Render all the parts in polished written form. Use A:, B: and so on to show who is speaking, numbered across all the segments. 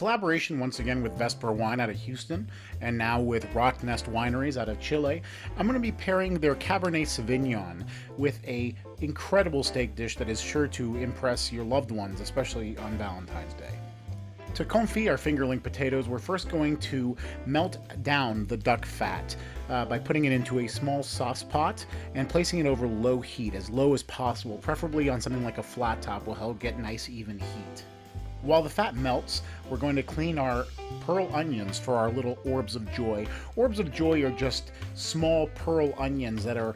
A: Collaboration once again with Vesper Wine out of Houston, and now with Rock Nest Wineries out of Chile. I'm going to be pairing their Cabernet Sauvignon with a incredible steak dish that is sure to impress your loved ones, especially on Valentine's Day. To confit our fingerling potatoes, we're first going to melt down the duck fat by putting it into a small sauce pot and placing it over low heat, as low as possible, preferably on something like a flat top will help get nice even heat. While the fat melts, we're going to clean our pearl onions for our little orbs of joy. Orbs of joy are just small pearl onions that are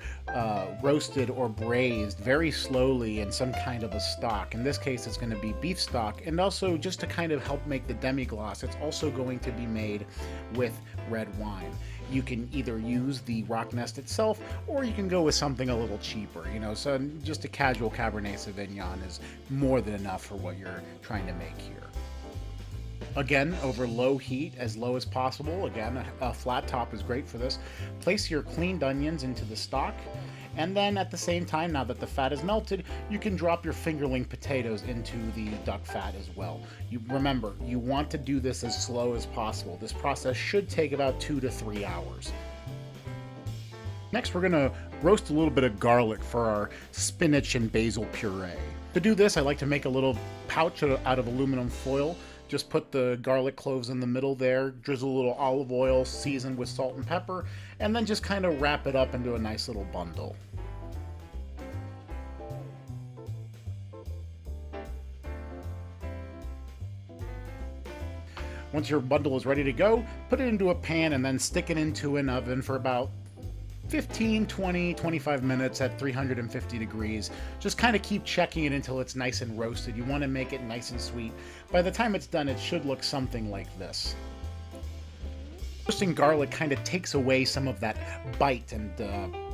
A: roasted or braised very slowly in some kind of a stock. In this case, it's going to be beef stock, and also just to kind of help make the demi-glace, it's also going to be made with red wine. You can either use the Rock Nest itself, or you can go with something a little cheaper, so just a casual Cabernet Sauvignon is more than enough for what you're trying to make here. Again, over low heat, as low as possible. Again, a flat top is great for this. Place your cleaned onions into the stock, and then at the same time, now that the fat is melted, you can drop your fingerling potatoes into the duck fat as well. Remember, you want to do this as slow as possible. This process should take about 2 to 3 hours. Next, we're going to roast a little bit of garlic for our spinach and basil puree. To do this, I like to make a little pouch out of aluminum foil. Just put the garlic cloves in the middle there, drizzle a little olive oil seasoned with salt and pepper, and then just kind of wrap it up into a nice little bundle. Once your bundle is ready to go, put it into a pan and then stick it into an oven for about 15, 20, 25 minutes at 350 degrees. Just kind of keep checking it until it's nice and roasted. You want to make it nice and sweet. By the time it's done, it should look something like this. Roasting garlic kind of takes away some of that bite and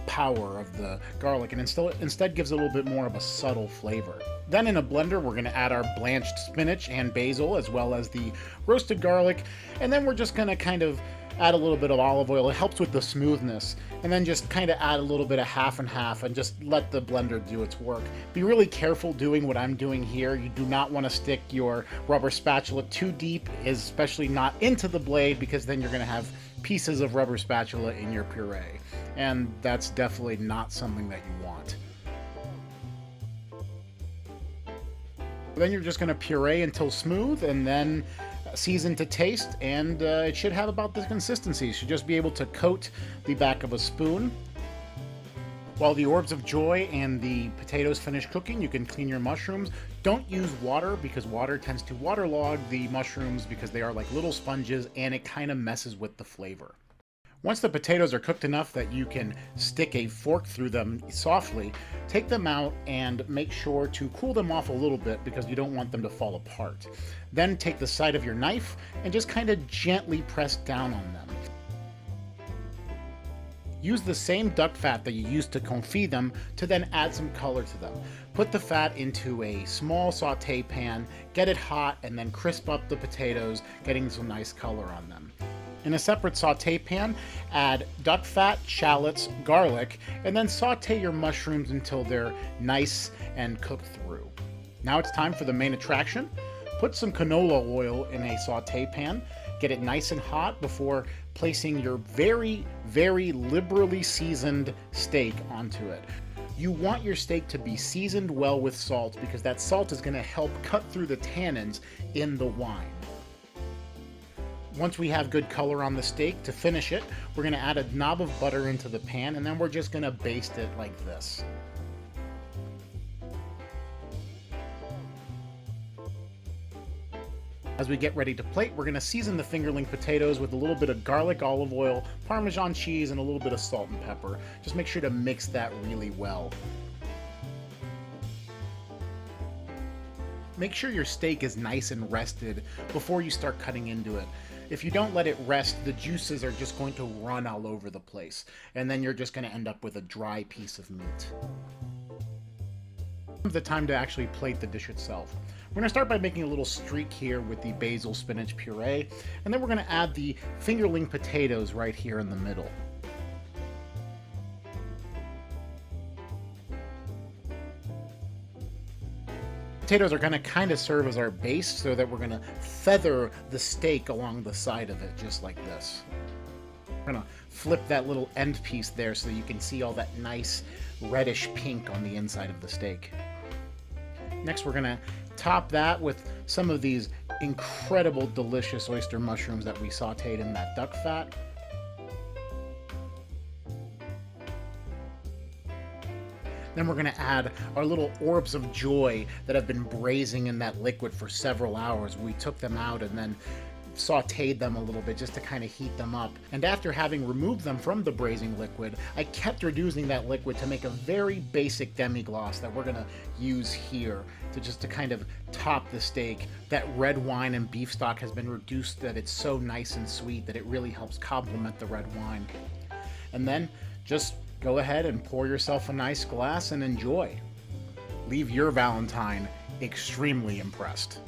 A: power of the garlic, and instead gives it a little bit more of a subtle flavor. Then in a blender, we're going to add our blanched spinach and basil, as well as the roasted garlic, and then we're just going to kind of add a little bit of olive oil. It helps with the smoothness, and then just kind of add a little bit of half and half and just let the blender do its work. Be really careful doing what I'm doing here. You do not want to stick your rubber spatula too deep, especially not into the blade, because then you're going to have pieces of rubber spatula in your puree, and that's definitely not something that you want. Then you're just going to puree until smooth, and then season to taste, and it should have about this consistency. You should just be able to coat the back of a spoon. While the orbs of joy and the potatoes finish cooking, you can clean your mushrooms. Don't use water, because water tends to waterlog the mushrooms because they are like little sponges, and it kind of messes with the flavor. Once the potatoes are cooked enough that you can stick a fork through them softly, take them out and make sure to cool them off a little bit, because you don't want them to fall apart. Then take the side of your knife and just kind of gently press down on them. Use the same duck fat that you used to confit them to then add some color to them. Put the fat into a small saute pan, get it hot, and then crisp up the potatoes, getting some nice color on them. In a separate saute pan, add duck fat, shallots, garlic, and then saute your mushrooms until they're nice and cooked through. Now it's time for the main attraction. Put some canola oil in a saute pan, get it nice and hot before placing your very, very liberally seasoned steak onto it. You want your steak to be seasoned well with salt, because that salt is going to help cut through the tannins in the wine. Once we have good color on the steak, to finish it, we're going to add a knob of butter into the pan, and then we're just going to baste it like this. As we get ready to plate, we're going to season the fingerling potatoes with a little bit of garlic, olive oil, Parmesan cheese, and a little bit of salt and pepper. Just make sure to mix that really well. Make sure your steak is nice and rested before you start cutting into it. If you don't let it rest, the juices are just going to run all over the place, and then you're just going to end up with a dry piece of meat. The time to actually plate the dish itself. We're going to start by making a little streak here with the basil spinach puree, and then we're going to add the fingerling potatoes right here in the middle. potatoes are going to kind of serve as our base so that we're going to feather the steak along the side of it, just like this. We're going to flip that little end piece there so you can see all that nice reddish pink on the inside of the steak. Next, we're going to top that with some of these incredible, delicious oyster mushrooms that we sauteed in that duck fat. Then we're going to add our little orbs of joy that have been braising in that liquid for several hours. We took them out and then sauteed them a little bit just to kind of heat them up. And after having removed them from the braising liquid, I kept reducing that liquid to make a very basic demi-glace that we're going to use here to kind of top the steak. That red wine and beef stock has been reduced that it's so nice and sweet that it really helps complement the red wine. And then just go ahead and pour yourself a nice glass and enjoy. Leave your Valentine extremely impressed.